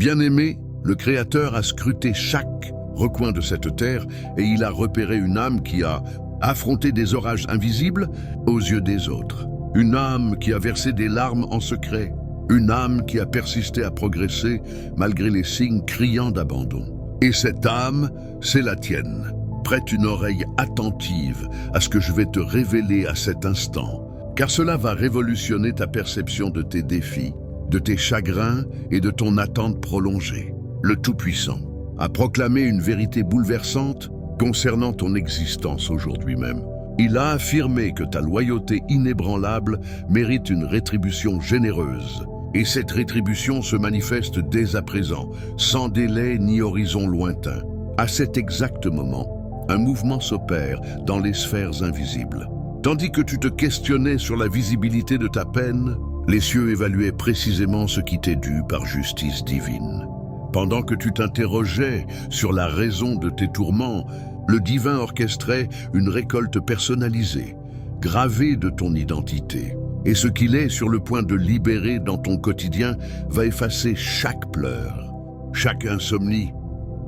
Bien-aimé, le Créateur a scruté chaque recoin de cette terre et il a repéré une âme qui a affronté des orages invisibles aux yeux des autres. Une âme qui a versé des larmes en secret. Une âme qui a persisté à progresser malgré les signes criants d'abandon. Et cette âme, c'est la tienne. Prête une oreille attentive à ce que je vais te révéler à cet instant, car cela va révolutionner ta perception de tes défis, de tes chagrins et de ton attente prolongée. Le Tout-Puissant a proclamé une vérité bouleversante concernant ton existence aujourd'hui même. Il a affirmé que ta loyauté inébranlable mérite une rétribution généreuse. Et cette rétribution se manifeste dès à présent, sans délai ni horizon lointain. À cet exact moment, un mouvement s'opère dans les sphères invisibles. Tandis que tu te questionnais sur la visibilité de ta peine, les cieux évaluaient précisément ce qui t'est dû par justice divine. Pendant que tu t'interrogeais sur la raison de tes tourments, le divin orchestrait une récolte personnalisée, gravée de ton identité. Et ce qu'il est sur le point de libérer dans ton quotidien va effacer chaque pleur, chaque insomnie,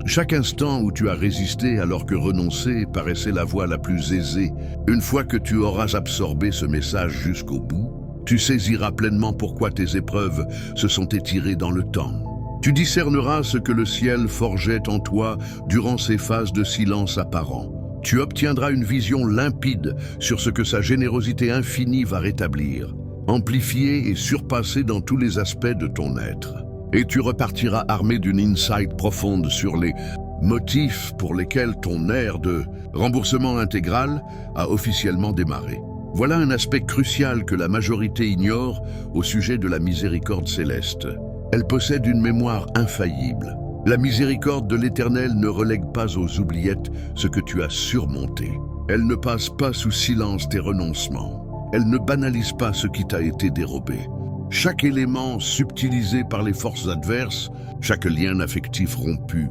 chaque instant où tu as résisté alors que renoncer paraissait la voie la plus aisée. Une fois que tu auras absorbé ce message jusqu'au bout, tu saisiras pleinement pourquoi tes épreuves se sont étirées dans le temps. Tu discerneras ce que le ciel forgeait en toi durant ces phases de silence apparent. Tu obtiendras une vision limpide sur ce que sa générosité infinie va rétablir, amplifier et surpasser dans tous les aspects de ton être. Et tu repartiras armé d'une insight profonde sur les motifs pour lesquels ton ère de remboursement intégral a officiellement démarré. Voilà un aspect crucial que la majorité ignore au sujet de la miséricorde céleste. Elle possède une mémoire infaillible. La miséricorde de l'Éternel ne relègue pas aux oubliettes ce que tu as surmonté. Elle ne passe pas sous silence tes renoncements. Elle ne banalise pas ce qui t'a été dérobé. Chaque élément subtilisé par les forces adverses, chaque lien affectif rompu,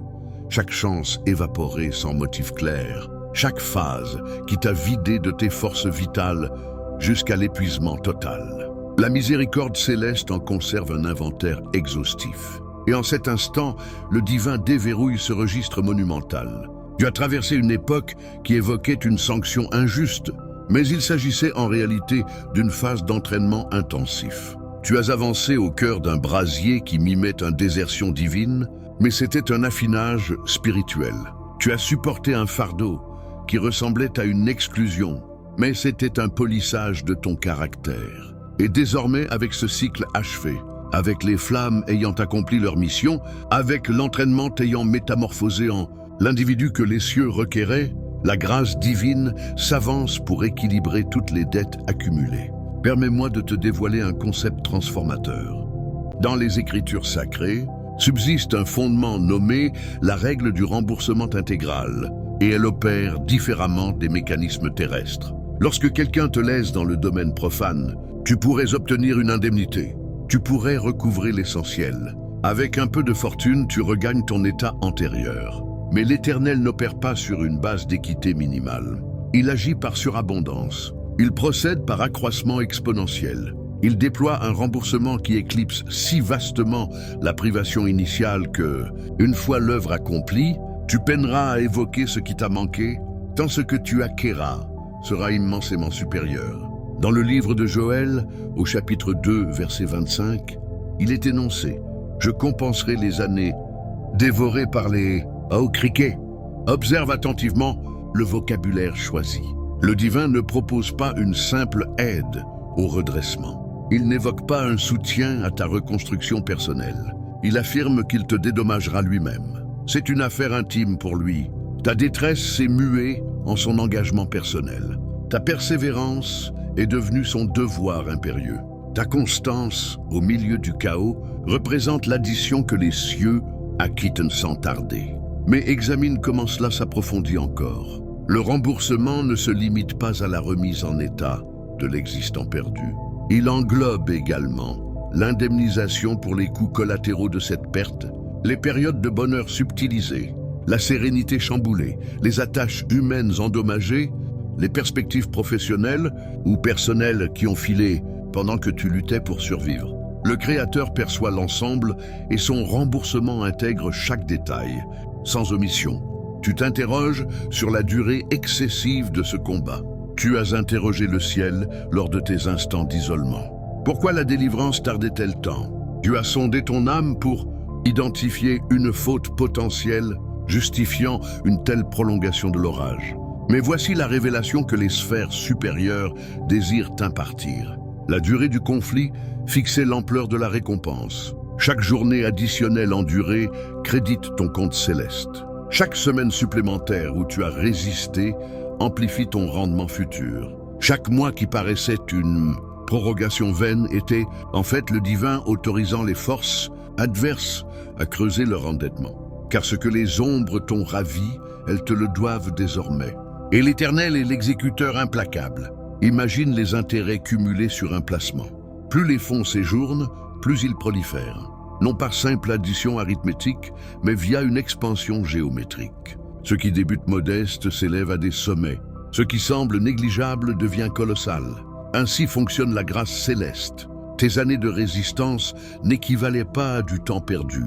chaque chance évaporée sans motif clair, chaque phase qui t'a vidé de tes forces vitales jusqu'à l'épuisement total. La miséricorde céleste en conserve un inventaire exhaustif. Et en cet instant, le divin déverrouille ce registre monumental. Tu as traversé une époque qui évoquait une sanction injuste, mais il s'agissait en réalité d'une phase d'entraînement intensif. Tu as avancé au cœur d'un brasier qui mimait une désertion divine, mais c'était un affinage spirituel. Tu as supporté un fardeau qui ressemblait à une exclusion, mais c'était un polissage de ton caractère. Et désormais, avec ce cycle achevé, avec les flammes ayant accompli leur mission, avec l'entraînement ayant métamorphosé en l'individu que les cieux requéraient, la grâce divine s'avance pour équilibrer toutes les dettes accumulées. Permets-moi de te dévoiler un concept transformateur. Dans les Écritures sacrées, subsiste un fondement nommé la règle du remboursement intégral, et elle opère différemment des mécanismes terrestres. Lorsque quelqu'un te lèse dans le domaine profane, tu pourrais obtenir une indemnité. Tu pourrais recouvrer l'essentiel. Avec un peu de fortune, tu regagnes ton état antérieur. Mais l'Éternel n'opère pas sur une base d'équité minimale. Il agit par surabondance. Il procède par accroissement exponentiel. Il déploie un remboursement qui éclipse si vastement la privation initiale que, une fois l'œuvre accomplie, tu peineras à évoquer ce qui t'a manqué, tant ce que tu acquerras sera immensément supérieur. Dans le livre de Joël, au chapitre 2, verset 25, il est énoncé « Je compenserai les années dévorées par les criquets ». Observe attentivement le vocabulaire choisi. Le divin ne propose pas une simple aide au redressement. Il n'évoque pas un soutien à ta reconstruction personnelle. Il affirme qu'il te dédommagera lui-même. C'est une affaire intime pour lui. Ta détresse s'est muée en son engagement personnel. Ta persévérance est devenue son devoir impérieux. Ta constance, au milieu du chaos, représente l'addition que les cieux acquittent sans tarder. Mais examine comment cela s'approfondit encore. Le remboursement ne se limite pas à la remise en état de l'existant perdu. Il englobe également l'indemnisation pour les coûts collatéraux de cette perte, les périodes de bonheur subtilisées, la sérénité chamboulée, les attaches humaines endommagées, les perspectives professionnelles ou personnelles qui ont filé pendant que tu luttais pour survivre. Le créateur perçoit l'ensemble et son remboursement intègre chaque détail, sans omission. Tu t'interroges sur la durée excessive de ce combat. Tu as interrogé le ciel lors de tes instants d'isolement. Pourquoi la délivrance tardait-elle tant? Tu as sondé ton âme pour identifier une faute potentielle justifiant une telle prolongation de l'orage. Mais voici la révélation que les sphères supérieures désirent impartir. La durée du conflit fixait l'ampleur de la récompense. Chaque journée additionnelle endurée crédite ton compte céleste. Chaque semaine supplémentaire où tu as résisté amplifie ton rendement futur. Chaque mois qui paraissait une prorogation vaine était en fait le divin autorisant les forces adverses à creuser leur endettement. Car ce que les ombres t'ont ravi, elles te le doivent désormais. Et l'Éternel est l'exécuteur implacable. Imagine les intérêts cumulés sur un placement. Plus les fonds séjournent, plus ils prolifèrent. Non par simple addition arithmétique, mais via une expansion géométrique. Ce qui débute modeste s'élève à des sommets. Ce qui semble négligeable devient colossal. Ainsi fonctionne la grâce céleste. Tes années de résistance n'équivalaient pas à du temps perdu.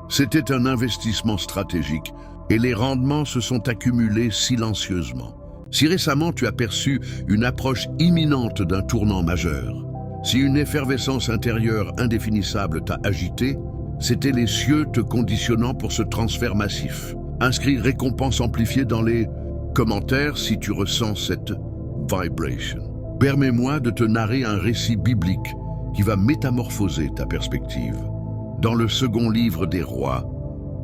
C'était un investissement stratégique et les rendements se sont accumulés silencieusement. Si récemment tu as perçu une approche imminente d'un tournant majeur, si une effervescence intérieure indéfinissable t'a agité, c'était les cieux te conditionnant pour ce transfert massif. Inscris récompense amplifiée dans les commentaires si tu ressens cette vibration. Permets-moi de te narrer un récit biblique qui va métamorphoser ta perspective. Dans le second livre des Rois,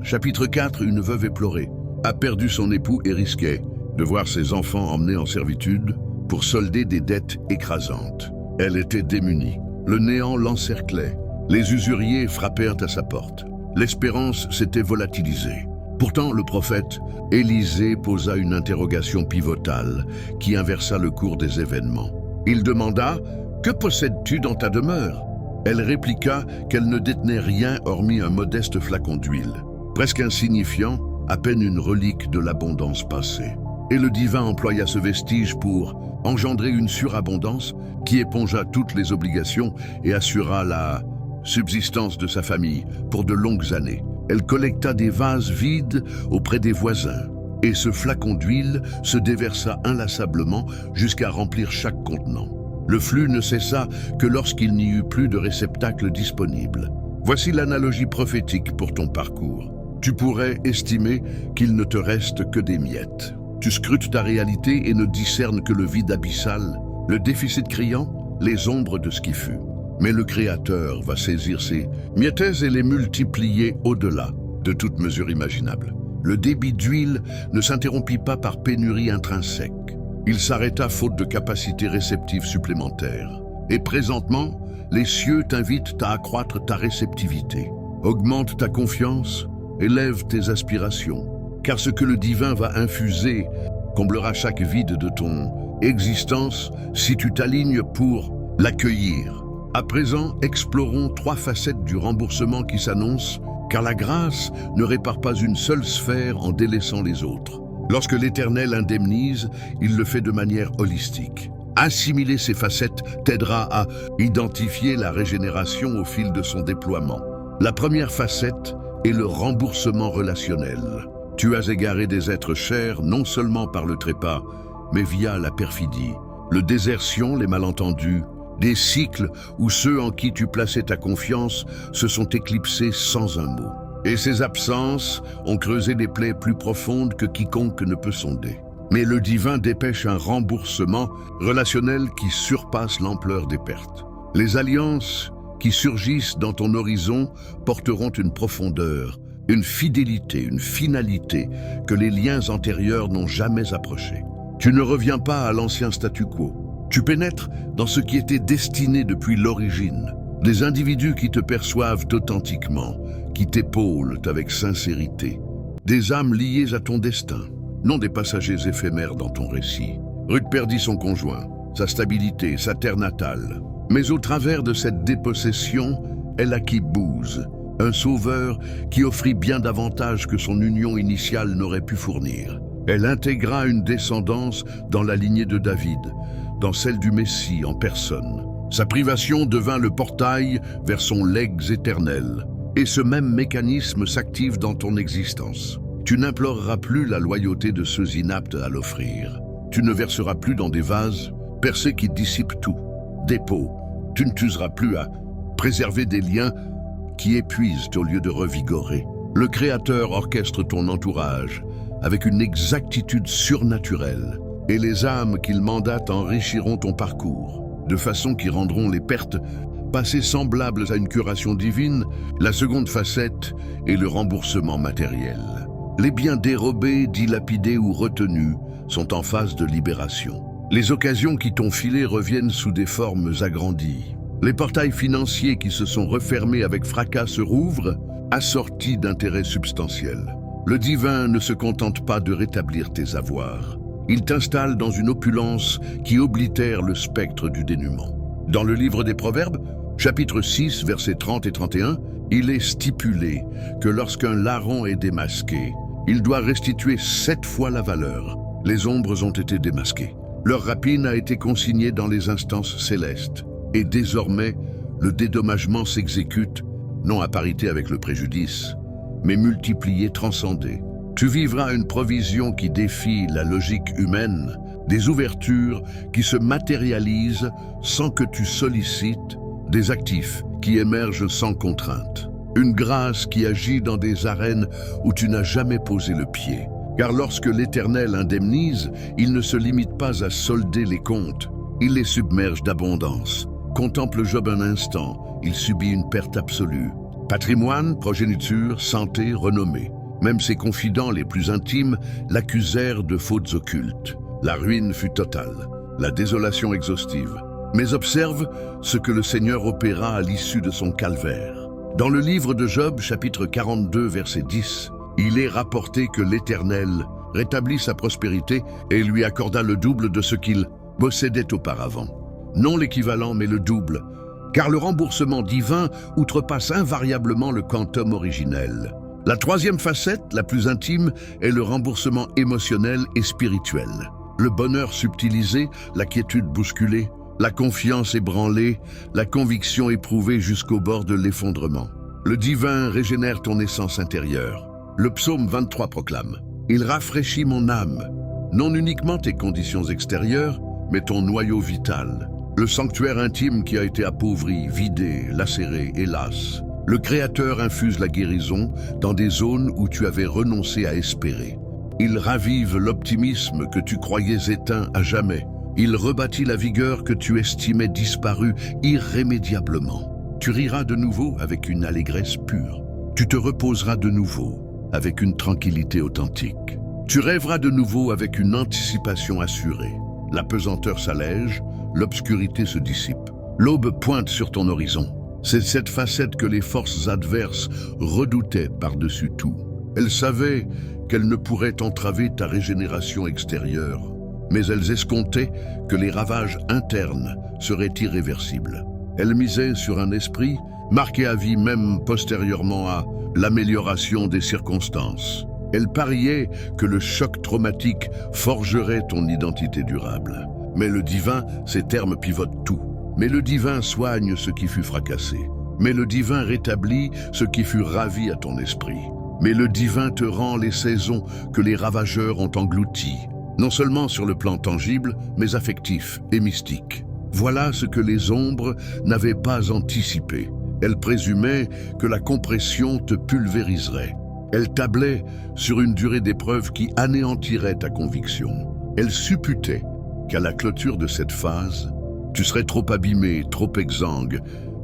chapitre 4, une veuve éplorée a perdu son époux et risquait de voir ses enfants emmenés en servitude pour solder des dettes écrasantes. Elle était démunie. Le néant l'encerclait. Les usuriers frappèrent à sa porte. L'espérance s'était volatilisée. Pourtant, le prophète Élisée posa une interrogation pivotale qui inversa le cours des événements. Il demanda « Que possèdes-tu dans ta demeure ?» Elle répliqua qu'elle ne détenait rien hormis un modeste flacon d'huile. Presque insignifiant, à peine une relique de l'abondance passée. Et le divin employa ce vestige pour engendrer une surabondance qui épongea toutes les obligations et assura la subsistance de sa famille pour de longues années. Elle collecta des vases vides auprès des voisins, et ce flacon d'huile se déversa inlassablement jusqu'à remplir chaque contenant. Le flux ne cessa que lorsqu'il n'y eut plus de réceptacle disponible. Voici l'analogie prophétique pour ton parcours. Tu pourrais estimer qu'il ne te reste que des miettes. Tu scrutes ta réalité et ne discernes que le vide abyssal, le déficit criant, les ombres de ce qui fut. Mais le Créateur va saisir ces miettes et les multiplier au-delà de toute mesure imaginable. Le débit d'huile ne s'interrompit pas par pénurie intrinsèque. Il s'arrêta faute de capacité réceptive supplémentaire. Et présentement, les cieux t'invitent à accroître ta réceptivité. Augmente ta confiance, élève tes aspirations. Car ce que le divin va infuser comblera chaque vide de ton existence si tu t'alignes pour l'accueillir. À présent, explorons 3 facettes du remboursement qui s'annoncent, car la grâce ne répare pas une seule sphère en délaissant les autres. Lorsque l'Éternel indemnise, il le fait de manière holistique. Assimiler ces facettes t'aidera à identifier la régénération au fil de son déploiement. La première facette est le remboursement relationnel. Tu as égaré des êtres chers non seulement par le trépas, mais via la perfidie, le désertion, les malentendus, des cycles où ceux en qui tu plaçais ta confiance se sont éclipsés sans un mot. Et ces absences ont creusé des plaies plus profondes que quiconque ne peut sonder. Mais le divin dépêche un remboursement relationnel qui surpasse l'ampleur des pertes. Les alliances qui surgissent dans ton horizon porteront une profondeur, une fidélité, une finalité que les liens antérieurs n'ont jamais approchée. Tu ne reviens pas à l'ancien statu quo. Tu pénètres dans ce qui était destiné depuis l'origine. Des individus qui te perçoivent authentiquement, qui t'épaulent avec sincérité. Des âmes liées à ton destin, non des passagers éphémères dans ton récit. Ruth perdit son conjoint, sa stabilité, sa terre natale. Mais au travers de cette dépossession, elle acquit Booz, un sauveur qui offrit bien davantage que son union initiale n'aurait pu fournir. Elle intégra une descendance dans la lignée de David, dans celle du Messie en personne. Sa privation devint le portail vers son legs éternel. Et ce même mécanisme s'active dans ton existence. Tu n'imploreras plus la loyauté de ceux inaptes à l'offrir. Tu ne verseras plus dans des vases percés qui dissipent tout. Des pots. Tu ne t'useras plus à préserver des liens qui épuisent au lieu de revigorer. Le Créateur orchestre ton entourage avec une exactitude surnaturelle. Et les âmes qu'il mandate enrichiront ton parcours, de façon qui rendront les pertes passées semblables à une curation divine. La seconde facette est le remboursement matériel. Les biens dérobés, dilapidés ou retenus sont en phase de libération. Les occasions qui t'ont filé reviennent sous des formes agrandies. Les portails financiers qui se sont refermés avec fracas se rouvrent, assortis d'intérêts substantiels. Le divin ne se contente pas de rétablir tes avoirs. Il t'installe dans une opulence qui oblitère le spectre du dénuement. Dans le livre des Proverbes, chapitre 6, versets 30 et 31, il est stipulé que lorsqu'un larron est démasqué, il doit restituer 7 fois la valeur. Les ombres ont été démasquées. Leur rapine a été consignée dans les instances célestes. Et désormais, le dédommagement s'exécute, non à parité avec le préjudice, mais multiplié, transcendé. Tu vivras une provision qui défie la logique humaine, des ouvertures qui se matérialisent sans que tu sollicites, des actifs qui émergent sans contrainte. Une grâce qui agit dans des arènes où tu n'as jamais posé le pied. Car lorsque l'Éternel indemnise, il ne se limite pas à solder les comptes, il les submerge d'abondance. Contemple Job un instant, il subit une perte absolue. Patrimoine, progéniture, santé, renommée. Même ses confidents les plus intimes l'accusèrent de fautes occultes. La ruine fut totale, la désolation exhaustive. Mais observe ce que le Seigneur opéra à l'issue de son calvaire. Dans le livre de Job, chapitre 42, verset 10, il est rapporté que l'Éternel rétablit sa prospérité et lui accorda le double de ce qu'il possédait auparavant. Non l'équivalent, mais le double, car le remboursement divin outrepasse invariablement le quantum originel. La troisième facette, la plus intime, est le remboursement émotionnel et spirituel. Le bonheur subtilisé, la quiétude bousculée, la confiance ébranlée, la conviction éprouvée jusqu'au bord de l'effondrement. Le divin régénère ton essence intérieure. Le psaume 23 proclame « Il rafraîchit mon âme, non uniquement tes conditions extérieures, mais ton noyau vital. Le sanctuaire intime qui a été appauvri, vidé, lacéré, hélas. Le Créateur infuse la guérison dans des zones où tu avais renoncé à espérer. Il ravive l'optimisme que tu croyais éteint à jamais. Il rebâtit la vigueur que tu estimais disparue irrémédiablement. Tu riras de nouveau avec une allégresse pure. Tu te reposeras de nouveau avec une tranquillité authentique. Tu rêveras de nouveau avec une anticipation assurée. La pesanteur s'allège, l'obscurité se dissipe. L'aube pointe sur ton horizon. C'est cette facette que les forces adverses redoutaient par-dessus tout. Elles savaient qu'elles ne pourraient entraver ta régénération extérieure, mais elles escomptaient que les ravages internes seraient irréversibles. Elles misaient sur un esprit marqué à vie même postérieurement à l'amélioration des circonstances. Elles pariaient que le choc traumatique forgerait ton identité durable. Mais le divin, ces termes pivotent tout. Mais le divin soigne ce qui fut fracassé. Mais le divin rétablit ce qui fut ravi à ton esprit. Mais le divin te rend les saisons que les ravageurs ont englouties, non seulement sur le plan tangible, mais affectif et mystique. Voilà ce que les ombres n'avaient pas anticipé. Elles présumaient que la compression te pulvériserait. Elles tablaient sur une durée d'épreuve qui anéantirait ta conviction. Elles supputaient qu'à la clôture de cette phase, tu serais trop abîmé, trop exsangue,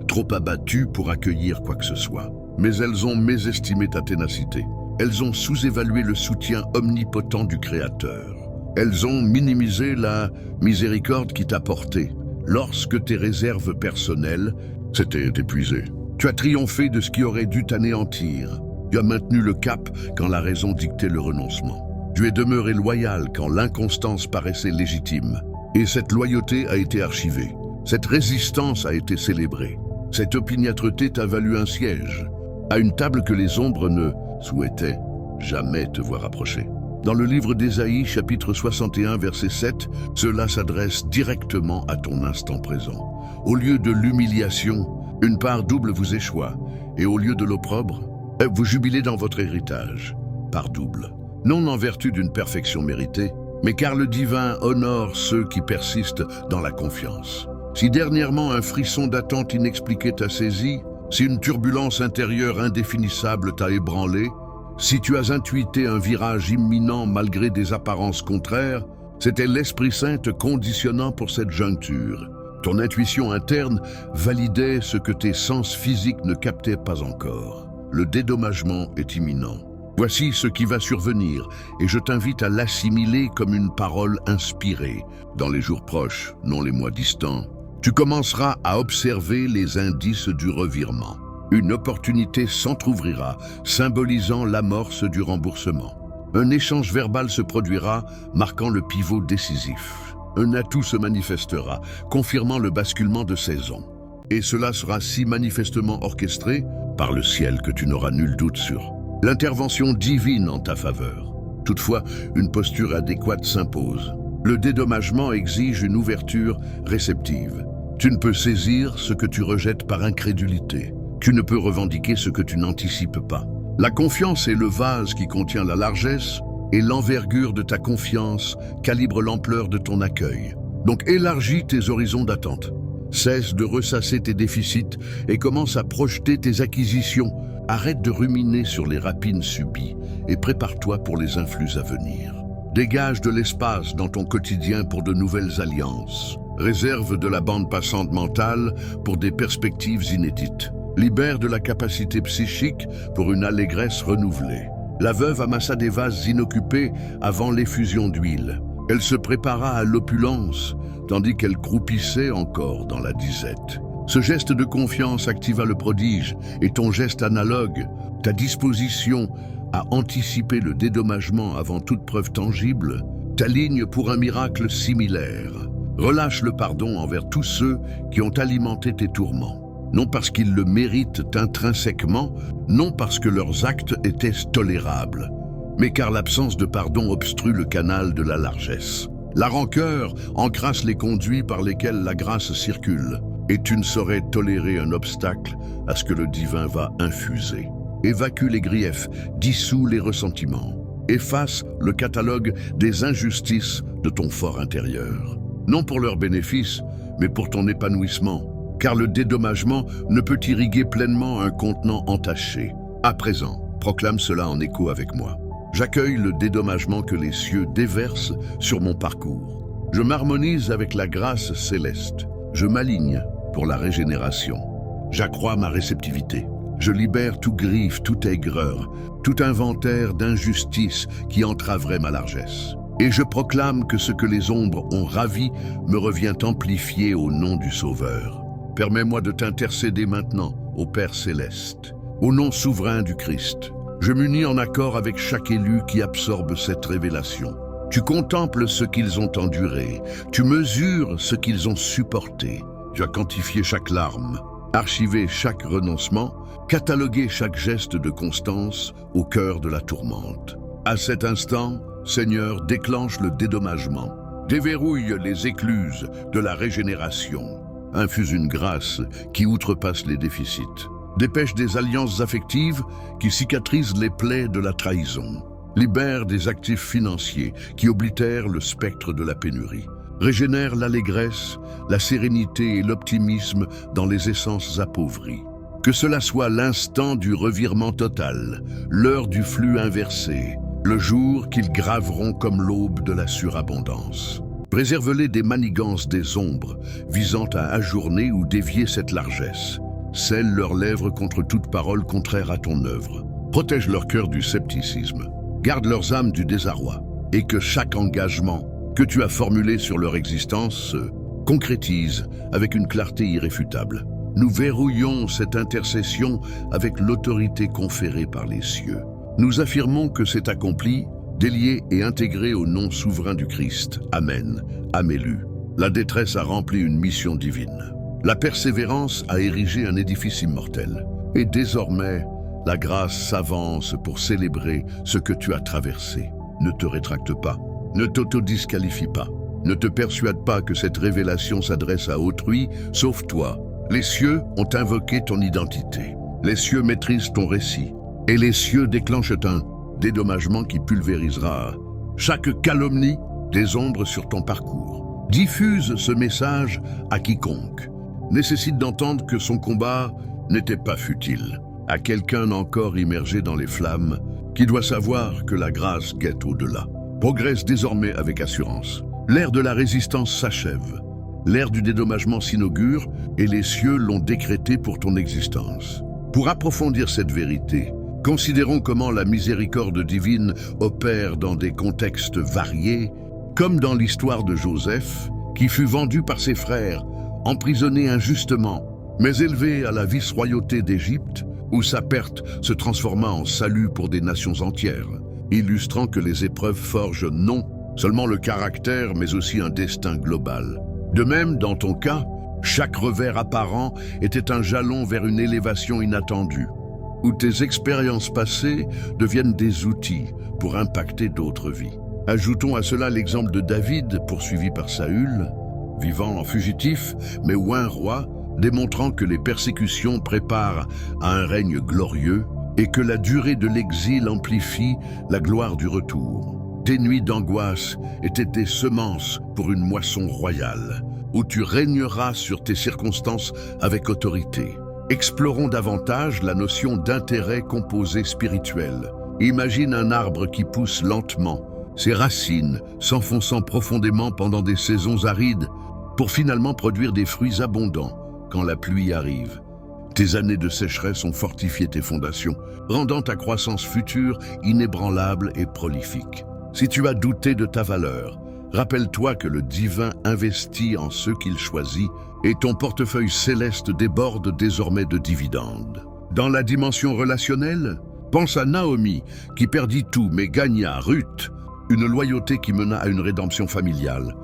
trop abattu pour accueillir quoi que ce soit. Mais elles ont mésestimé ta ténacité. Elles ont sous-évalué le soutien omnipotent du Créateur. Elles ont minimisé la miséricorde qui t'a porté lorsque tes réserves personnelles s'étaient épuisées. Tu as triomphé de ce qui aurait dû t'anéantir. Tu as maintenu le cap quand la raison dictait le renoncement. Tu es demeuré loyal quand l'inconstance paraissait légitime. Et cette loyauté a été archivée. Cette résistance a été célébrée. Cette opiniâtreté t'a valu un siège à une table que les ombres ne souhaitaient jamais te voir approcher. Dans le livre d'Ésaïe, chapitre 61, verset 7, cela s'adresse directement à ton instant présent. Au lieu de l'humiliation, une part double vous échoua, et au lieu de l'opprobre, vous jubilez dans votre héritage, par double. Non en vertu d'une perfection méritée, mais car le divin honore ceux qui persistent dans la confiance. Si dernièrement un frisson d'attente inexpliqué t'a saisi, si une turbulence intérieure indéfinissable t'a ébranlé, si tu as intuité un virage imminent malgré des apparences contraires, c'était l'Esprit Saint te conditionnant pour cette joncture. Ton intuition interne validait ce que tes sens physiques ne captaient pas encore. Le dédommagement est imminent. Voici ce qui va survenir, et je t'invite à l'assimiler comme une parole inspirée. Dans les jours proches, non les mois distants, tu commenceras à observer les indices du revirement. Une opportunité s'entr'ouvrira, symbolisant l'amorce du remboursement. Un échange verbal se produira, marquant le pivot décisif. Un atout se manifestera, confirmant le basculement de saison. Et cela sera si manifestement orchestré par le ciel que tu n'auras nul doute sur l'intervention divine en ta faveur. Toutefois, une posture adéquate s'impose. Le dédommagement exige une ouverture réceptive. Tu ne peux saisir ce que tu rejettes par incrédulité. Tu ne peux revendiquer ce que tu n'anticipes pas. La confiance est le vase qui contient la largesse, et l'envergure de ta confiance calibre l'ampleur de ton accueil. Donc élargis tes horizons d'attente. Cesse de ressasser tes déficits et commence à projeter tes acquisitions. Arrête de ruminer sur les rapines subies et prépare-toi pour les influx à venir. Dégage de l'espace dans ton quotidien pour de nouvelles alliances. Réserve de la bande passante mentale pour des perspectives inédites. Libère de la capacité psychique pour une allégresse renouvelée. La veuve amassa des vases inoccupés avant l'effusion d'huile. Elle se prépara à l'opulence, tandis qu'elle croupissait encore dans la disette. Ce geste de confiance activa le prodige, et ton geste analogue, ta disposition à anticiper le dédommagement avant toute preuve tangible, t'aligne pour un miracle similaire. Relâche le pardon envers tous ceux qui ont alimenté tes tourments. Non parce qu'ils le méritent intrinsèquement, non parce que leurs actes étaient tolérables, mais car l'absence de pardon obstrue le canal de la largesse. La rancœur encrasse les conduits par lesquels la grâce circule, et tu ne saurais tolérer un obstacle à ce que le divin va infuser. Évacue les griefs, dissout les ressentiments, efface le catalogue des injustices de ton fort intérieur. Non pour leur bénéfice, mais pour ton épanouissement. Car le dédommagement ne peut irriguer pleinement un contenant entaché. À présent, proclame cela en écho avec moi. J'accueille le dédommagement que les cieux déversent sur mon parcours. Je m'harmonise avec la grâce céleste. Je m'aligne pour la régénération. J'accrois ma réceptivité. Je libère tout griffe, toute aigreur, tout inventaire d'injustice qui entraverait ma largesse. Et je proclame que ce que les ombres ont ravi me revient amplifié au nom du Sauveur. Permets-moi de t'intercéder maintenant, ô Père céleste, au nom souverain du Christ. Je m'unis en accord avec chaque élu qui absorbe cette révélation. Tu contemples ce qu'ils ont enduré, tu mesures ce qu'ils ont supporté. Tu as quantifié chaque larme, archivé chaque renoncement, catalogué chaque geste de constance au cœur de la tourmente. À cet instant, Seigneur, déclenche le dédommagement, déverrouille les écluses de la régénération. Infuse une grâce qui outrepasse les déficits. Dépêche des alliances affectives qui cicatrisent les plaies de la trahison. Libère des actifs financiers qui oblitèrent le spectre de la pénurie. Régénère l'allégresse, la sérénité et l'optimisme dans les essences appauvries. Que cela soit l'instant du revirement total, l'heure du flux inversé, le jour qu'ils graveront comme l'aube de la surabondance. Préserve-les des manigances des ombres, visant à ajourner ou dévier cette largesse. Scelle leurs lèvres contre toute parole contraire à ton œuvre. Protège leur cœur du scepticisme. Garde leurs âmes du désarroi. Et que chaque engagement que tu as formulé sur leur existence se concrétise avec une clarté irréfutable. Nous verrouillons cette intercession avec l'autorité conférée par les cieux. Nous affirmons que c'est accompli, délié et intégré au nom souverain du Christ. Amen. Amélu. La détresse a rempli une mission divine. La persévérance a érigé un édifice immortel. Et désormais, la grâce s'avance pour célébrer ce que tu as traversé. Ne te rétracte pas. Ne t'autodisqualifie pas. Ne te persuade pas que cette révélation s'adresse à autrui, sauf toi. Les cieux ont invoqué ton identité. Les cieux maîtrisent ton récit. Et les cieux déclenchent un dédommagement qui pulvérisera chaque calomnie des ombres sur ton parcours. Diffuse ce message à quiconque nécessite d'entendre que son combat n'était pas futile. À quelqu'un encore immergé dans les flammes, qui doit savoir que la grâce guette au-delà. Progresse désormais avec assurance. L'ère de la résistance s'achève. L'ère du dédommagement s'inaugure et les cieux l'ont décrété pour ton existence. Pour approfondir cette vérité, considérons comment la miséricorde divine opère dans des contextes variés, comme dans l'histoire de Joseph, qui fut vendu par ses frères, emprisonné injustement, mais élevé à la vice-royauté d'Égypte, où sa perte se transforma en salut pour des nations entières, illustrant que les épreuves forgent non seulement le caractère, mais aussi un destin global. De même, dans ton cas, chaque revers apparent était un jalon vers une élévation inattendue, où tes expériences passées deviennent des outils pour impacter d'autres vies. Ajoutons à cela l'exemple de David, poursuivi par Saül, vivant en fugitif, mais oint roi, démontrant que les persécutions préparent à un règne glorieux et que la durée de l'exil amplifie la gloire du retour. Tes nuits d'angoisse étaient des semences pour une moisson royale, où tu régneras sur tes circonstances avec autorité. Explorons davantage la notion d'intérêt composé spirituel. Imagine un arbre qui pousse lentement, ses racines s'enfonçant profondément pendant des saisons arides, pour finalement produire des fruits abondants quand la pluie arrive. Tes années de sécheresse ont fortifié tes fondations, rendant ta croissance future inébranlable et prolifique. Si tu as douté de ta valeur, rappelle-toi que le divin investit en ceux qu'il choisit et ton portefeuille céleste déborde désormais de dividendes. Dans la dimension relationnelle, pense à Naomi qui perdit tout mais gagna Ruth, une loyauté qui mena à une rédemption familiale.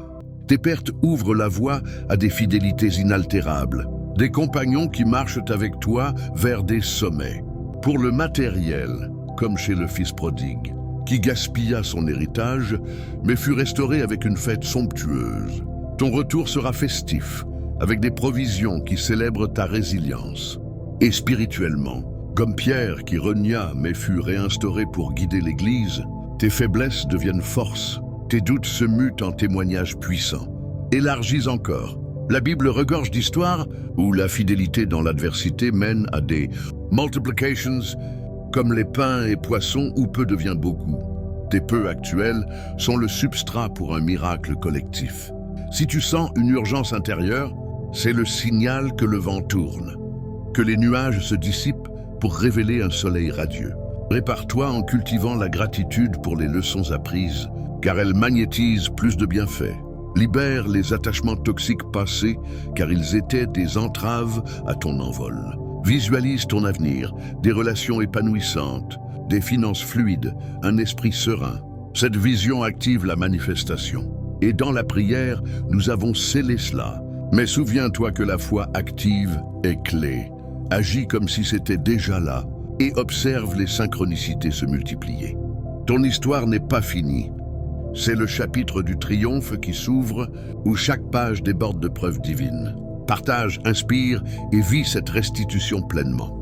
Tes pertes ouvrent la voie à des fidélités inaltérables, des compagnons qui marchent avec toi vers des sommets. Pour le matériel, comme chez le fils prodigue, qui gaspilla son héritage, mais fut restauré avec une fête somptueuse. Ton retour sera festif, avec des provisions qui célèbrent ta résilience. Et spirituellement, comme Pierre qui renia mais fut réinstauré pour guider l'Église, tes faiblesses deviennent force. Tes doutes se mutent en témoignages puissants. Élargis encore. La Bible regorge d'histoires où la fidélité dans l'adversité mène à des multiplications, comme les pains et poissons où peu devient beaucoup. Tes peu actuels sont le substrat pour un miracle collectif. Si tu sens une urgence intérieure, c'est le signal que le vent tourne, que les nuages se dissipent pour révéler un soleil radieux. Prépare-toi en cultivant la gratitude pour les leçons apprises, car elles magnétisent plus de bienfaits. Libère les attachements toxiques passés, car ils étaient des entraves à ton envol. Visualise ton avenir, des relations épanouissantes, des finances fluides, un esprit serein. Cette vision active la manifestation. Et dans la prière, nous avons scellé cela. Mais souviens-toi que la foi active est clé. Agis comme si c'était déjà là et observe les synchronicités se multiplier. Ton histoire n'est pas finie. C'est le chapitre du triomphe qui s'ouvre, où chaque page déborde de preuves divines. Partage, inspire et vis cette restitution pleinement.